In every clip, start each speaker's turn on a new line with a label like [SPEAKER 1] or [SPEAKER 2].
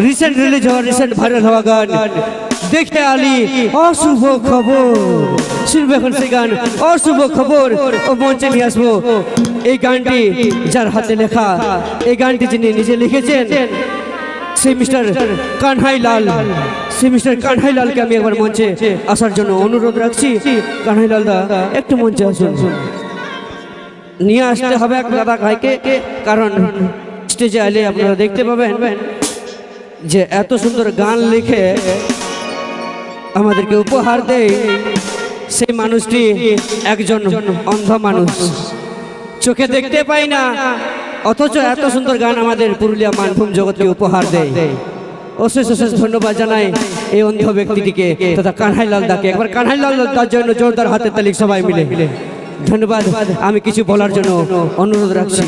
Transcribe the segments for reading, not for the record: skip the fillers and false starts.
[SPEAKER 1] Recent release হওয়া recent viral হওয়া গান দেখে আলি অশুভ খবর। শুনবো এখন সেই গান অশুভ খবর ও মঞ্চে নিয়ে আসবো এই গানটি যার হাতে লেখা, এই গানটি যিনি নিজে লিখেছেন সেই মিস্টার কানহাই লাল। সেই মিস্টার কানহাই লালকে আমি একবার মঞ্চে আসার জন্য অনুরোধ রাখছি। কানহাই লাল দা একটু মঞ্চে আসুন। নিয়ে আসতে হবে এক দাদা ভাইকে, কারণ স্টেজে এলে আপনারা দেখতে পাবেন যে এত সুন্দর গান লিখে আমাদেরকে উপহার দেয় সেই মানুষটি একজন অন্ধ মানুষ, চোখে দেখতে পাই না, অথচ এত সুন্দর গান আমাদের পুরুলিয়া মানভূম জগৎকে উপহার দেয়। অশেষ অশেষ ধন্যবাদ জানাই এই অন্ধ ব্যক্তিটিকে তথা কানহাই লাল দাকে। একবার কানহাই লাল দার জন্য জোরদার হাতের তালি সবাই মিলে। ধন্যবাদ। আমি কিছু বলার জন্য অনুরোধ রাখছি।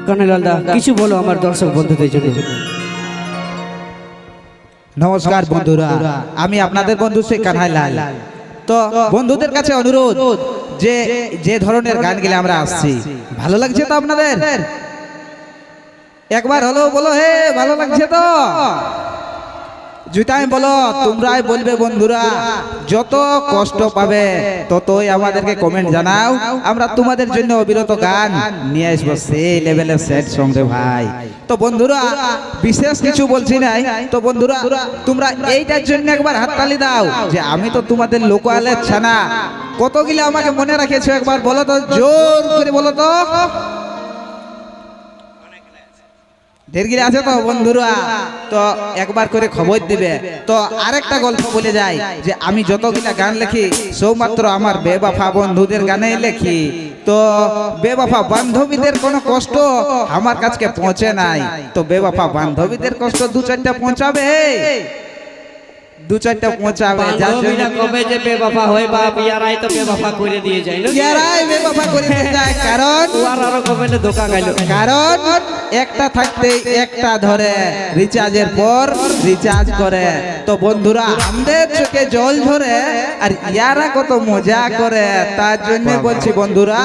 [SPEAKER 1] কানহাই লাল দা কিছু বলো আমার দর্শক বন্ধুদের জন্য।
[SPEAKER 2] নমস্কার বন্ধুরা, আমি আপনাদের বন্ধু সেই কানহাই লাল। তো বন্ধুদের কাছে অনুরোধ যে যে ধরনের গান গেলে আমরা আসছি, ভালো লাগছে তো আপনাদের? একবার হলো বলো হে ভালো লাগছে তো? জুতাই বলো, তোমরাই বলবে বন্ধুরা। যত কষ্ট পাবে ততই আমাদেরকে কমেন্ট জানাও, আমরা তোমাদের জন্য অবিরত গান নিয়ে আসবো সেই লেভেলের সেট সং রে ভাই। তো বন্ধুরা বিশেষ কিছু বলছি নাই, তো বন্ধুরা তোমরা এইটার জন্য একবার হাততালি দাও যে আমি তো তোমাদের লোকালের ছানা। কতগুলো আমাকে মনে রাখেছো একবার বলো তো, জোর করে বলো তো। ঢেরগিরে আছে তো বন্ধুরা? তো একবার করে খবর দিবে। তো আরেকটা গল্প বলে যাই যে আমি যতগুলা গান লিখি সৌমাত্র আমার বেবাফা বন্ধুদের গানেই লিখি। তো বেবাফা বান্ধবীদের কোনো কষ্ট আমার কাছে পৌঁছে নাই, তো বেবাফা বান্ধবীদের কষ্ট দু চারটা পৌঁছাবে, দু চারটা পৌঁছাবে।
[SPEAKER 1] কবে যে বেবাফা হয় বাপ, ইয়ারাই তো বেবাফা করে দিয়ে যায় না,
[SPEAKER 2] ইয়ারাই বেবাফা করে দিয়ে যায়। কারণ
[SPEAKER 1] আরো কবে ধোকা গাইলো,
[SPEAKER 2] কারণ একটা থাকতে একটা ধরে, রিচার্জের পর রিচার্জ করে। তো বন্ধুরা আমাদের চোখে জল ঝরে আর ইয়ারা কত মজা করে। তার জন্য বলছি বন্ধুরা,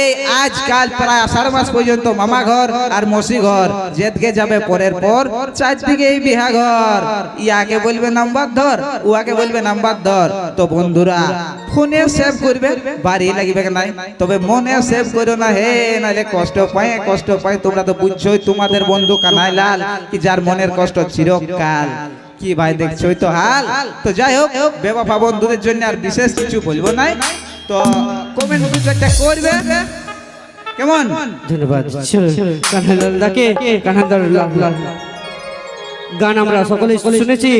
[SPEAKER 2] এই আজকাল প্রায় আষাঢ় মাস পর্যন্ত মামা ঘর আর মসি ঘর, যেদিকে যাবে পরের পর চারদিকে এই বিহা ঘর। ইয়াকে বলবে নাম্বার ধর, উয়াকে বলবে নাম্বার ধর। তো বন্ধুরা ফোনে সেভ করবে, বাড়ি লাগবে নাই, তবে মনে সেভ করো না হে, নাহলে কষ্ট পায় কষ্ট পায়। তোমরা তো বুঝছোই তোমাদের বন্ধু কানহাই লাল কি যার মনের কষ্ট চিরকাল। কি ভাই দেখছোই তো হাল। তো যাই হোক, বেবাফা বন্ধুদের জন্য আর বিশেষ কিছু বলবো নাই। তো কমেন্ট দু চারটা করবে, কেমন?
[SPEAKER 1] ধন্যবাদ। কানহাই লাল দাকে, কানহাই লাল গান আমরা সকলেই শুনেছি।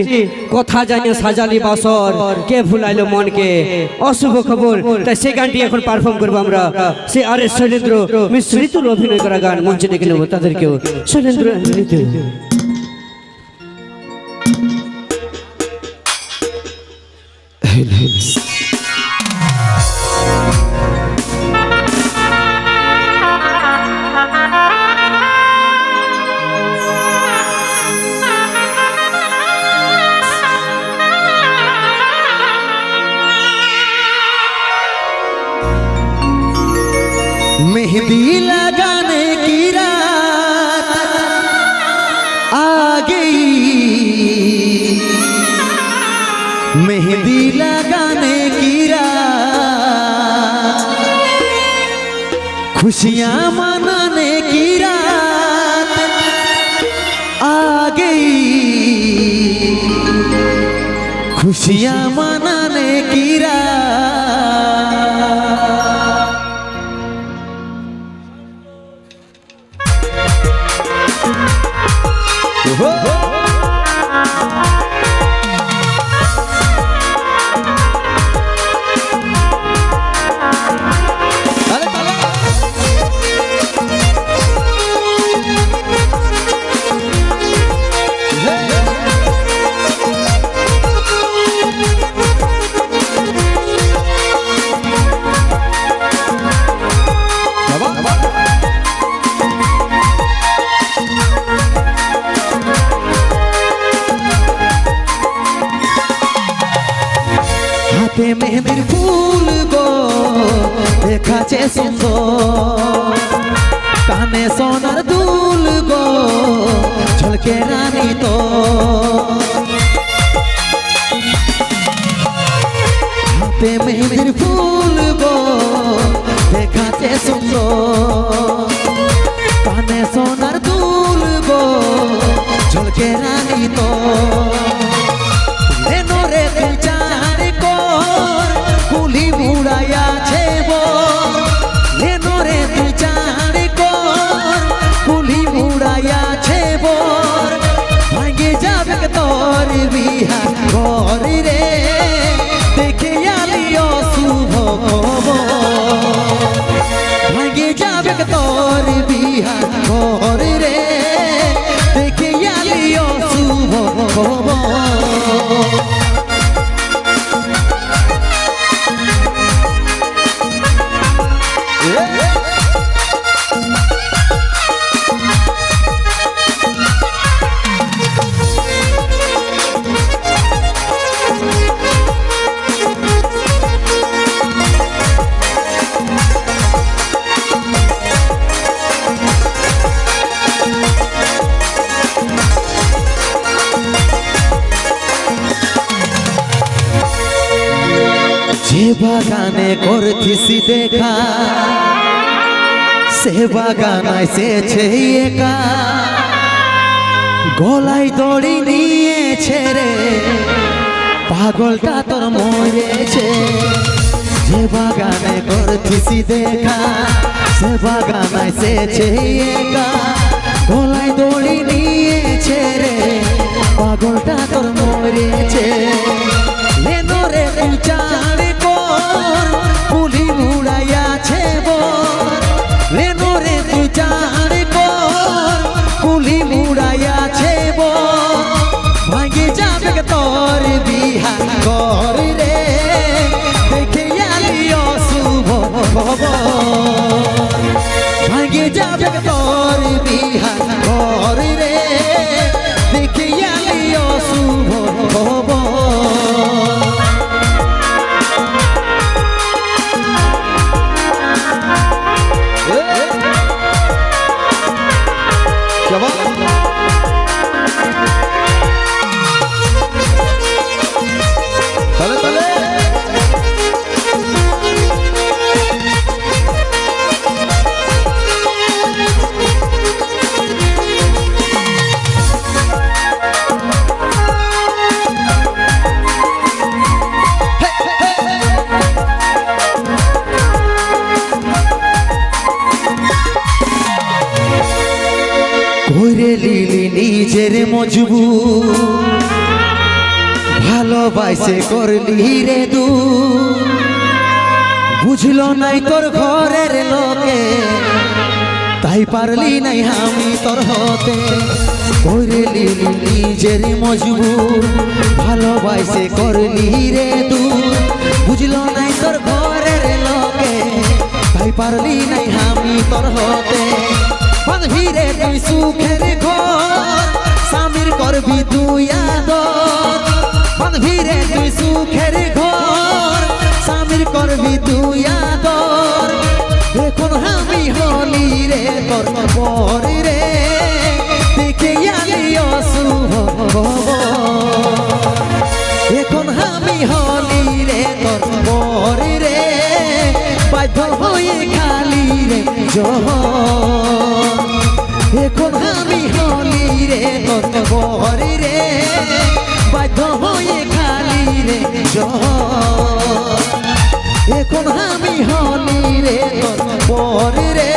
[SPEAKER 1] কথা জানিয়ে সাজালি বাসর, কে ভুলাইলো মনকে, অশুভ খবর। তাই সেই গানটি এখন পারফর্ম করবো আমরা। সে আর এস শৈলেন্দ্র মিশ্রিতুর অভিনয় করা গান মঞ্চে ডেকে নেবো তাদেরকেও। শৈলেন্দ্র
[SPEAKER 3] मेहंदी लगाने की रात आ गई, मेहंदी लगाने की रात, खुशियाँ मनाने की रात आ गई, खुशियाँ मनाने की रात। হাতে মেহেন্দির ফুল গো দেখাছে সুন্দর, কানে কানে সোনার দুল গো ঝলকে রানী তো হাতে মেহেদির ফুল গো দেখাতে সুন্দর কানে সোনার দুল গো ঝলকে রানী তো রে তুই চার কর কুলি মুড়াইয়াছে বর রে তুই চার কর কুলি মুড়াইয়াছে বর ভাঙে যাবে তোর বিহা ঘর রে দেখে আলি অশুভ খবর ভাঙে যাবে তোর বিহা ঘর রে দেখে আলি অশুভ খবর যে বাগানে করছিস দেখা সে বাগান এসেছে একা গলায় দড়ি নিয়েছে রে পাগলটা তোর মরেছে যে বাগানে করছিস দেখা সে বাগান এসেছে একা গলায় দড়ি নিয়েছে রে পাগলটা তোর মরেছে রে তুই চার কর কুলি মুড়াইয়াছে বর রে তুই চার কর কুলি মুড়াইয়াছে বর ভাঙে যাবে তোর বিহা ঘর রে দেখে আলি অশুভ খবর ভাঙে যাবে তোর বিহা ঘর রে দেখে আলি অশুভ খবর করে লিলি নিজের মজবুত ভালোবাসে করলি রে দু বুঝলো নাই তোর ঘরের লোকে তাই পারলি নাই আমি তোর হতে করে লিলি নিজের মজবুত ভালোবাসে করলি রে দু বুঝলো নাই তোর ঘরের লোকে তাই পারলি নাই আমি তোর হতে বাঁধবি রে তুই সুখের ঘর স্বামীর করবি তুই আদর বাঁধবি রে তুই সুখের ঘর স্বামীর করবি তুই আদর এখন আমি হলি রে তোর পর রে দেখে আলি অশুভ এখন আমি হলি রে তোর পর রে বাধ্য হয়ে খালি রে জহর এখন আমি হলি রে তোর পর রে বাধ্য হয়ে খালি রে জহর এখন আমি হলি রে তোর পর রে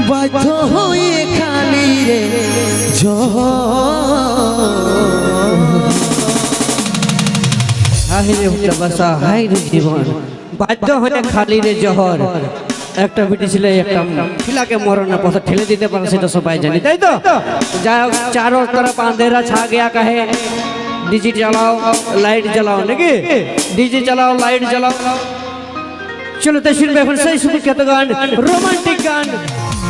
[SPEAKER 3] বাধ্য হয়ে খালি রে
[SPEAKER 1] হায় রে ভালোবাসা হায় রে জীবন বাধ্য হয়ে খালি রে জহর একটা বিটি ছিল একটা খিলাকে মরণের পথে ঠেলে দিতে পারে সেটা সবাই জানি তাই তো যাই হোক চাरों तरफ अंधेरा छा गया कहे डीजे जलाओ लाइट जलाओ नाকি डीजे जलाओ लाइट जलाओ চলো তাই শুনবে এখন সেই সুখ্যাত গান রোমান্টিক গান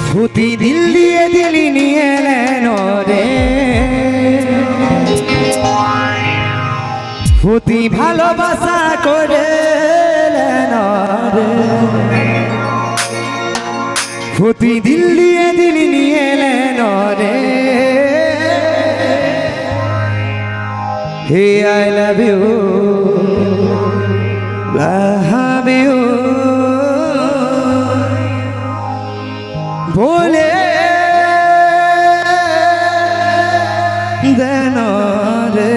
[SPEAKER 3] ভূতি দিল দিয়ে দিলি নিয়ে নেন রে ভূতি ভালোবাসা করে এলেন রে প্রতি দিল দিয়ে দিল নিয়ে এলেন রে হে I love you love you বলে দেন রে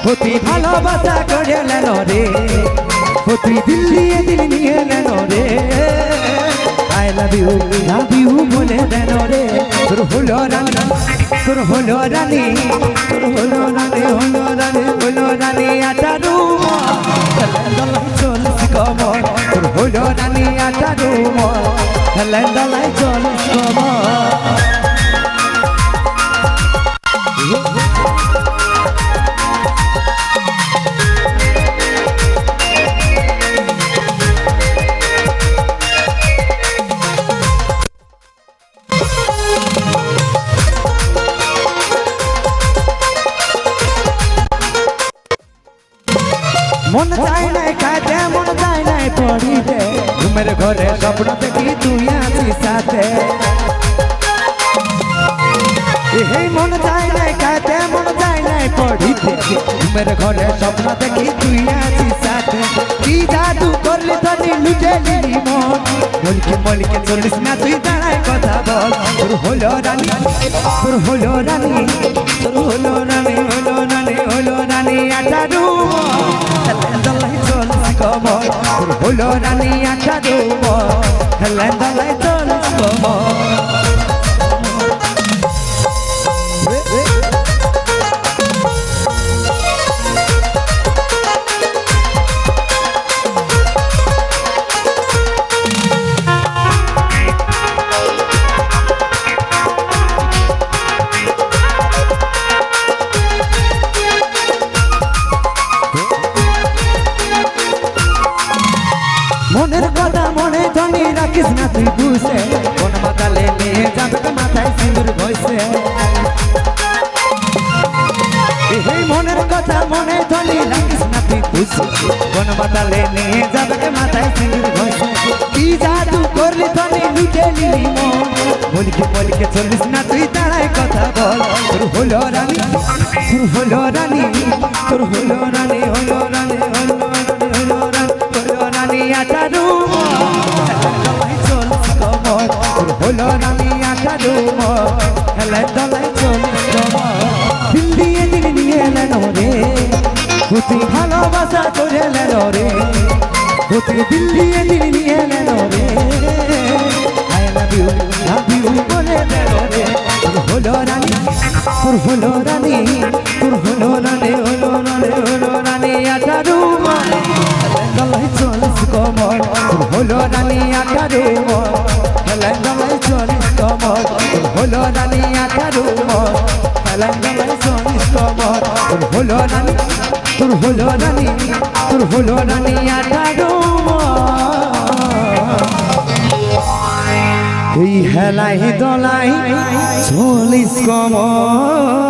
[SPEAKER 3] প্রতি ভালোবাসা করে নেন রে প্রতি দিল দিয়ে দিল নিয়ে নেন রে আই লাভ ইউ বলে দেন রে তোর হলো রানী তোর হলো রানী তোর হলো রানী হলো রানী হলো রানী আটারু চলিস কমর তোর হলো রানী আটারু হেলেন্দালাই চলিস কমর মন চাই নাই খাইতে মন চাই নাই পড়িতে ঘুমের ঘরে স্বপ্ন দেখি তুই আছিস সাথে এই মন চাই নাই খাইতে মন চাই নাই পড়িতে ঘুমের ঘরে স্বপ্ন দেখি তুই আছিস সাথে কি জাদু করলি তনি লুটে নিলি মন মলিকে চলিস না তুই দাঁড়ায় কথা বল তোর হলো রানী তোর হলো রানী তোর হলো রানী হলো রানী হলো রানী আটারু হেলেন্দালাই চলিস কমর তোর হলো রানী আটারু হেলেন্দালাই চলিস কমর মনের কথা মনে ধনি রাখিস না তুই বুঝে কোন মাতালে নিয়ে যাবে মাথায় সিঁদুর ঘষে এই মনের কথা মনে ধনি রাখিস না তুই বুঝে কোন মাতালে নিয়ে যাবে মাথায় সিঁদুর ঘষে কি জাদু করলি ধনি লুটে নিলি মন মলিকে চলিস না তুই দাঁড়ায় কথা বল তোর হলো রানী তোর হলো রানী তোর হলো রানী হলো রানী হলো রানী হলো রানী হলো রানী আটারু চলিস কমর তোর হলো রানী আটারু হেলেন্দালাই চলিস কমর দিল দিয়ে দিল নিয়ে এলেন রে প্রতি ভালোবাসা করে এলেন রে প্রতি দিল দিয়ে দিল নিয়ে এলেন রে আই লাভ ইউ বলে দেন রে তোর হলো রানী তোর হলো রানী তোর হলো রানী হলো রানী হলো রানী আটারু হেলেন্দালাই চলিস কমর তোর হলো রানী আটারু হেলেন্দালাই চলিস কমর তোর হলো রানী আটারু হেলেন্দালাই চলিস কমর তোর হলো রানী তোর হলো রানী তোর হলো রানী আটারু এই হেলাই দলাই চলিস কমর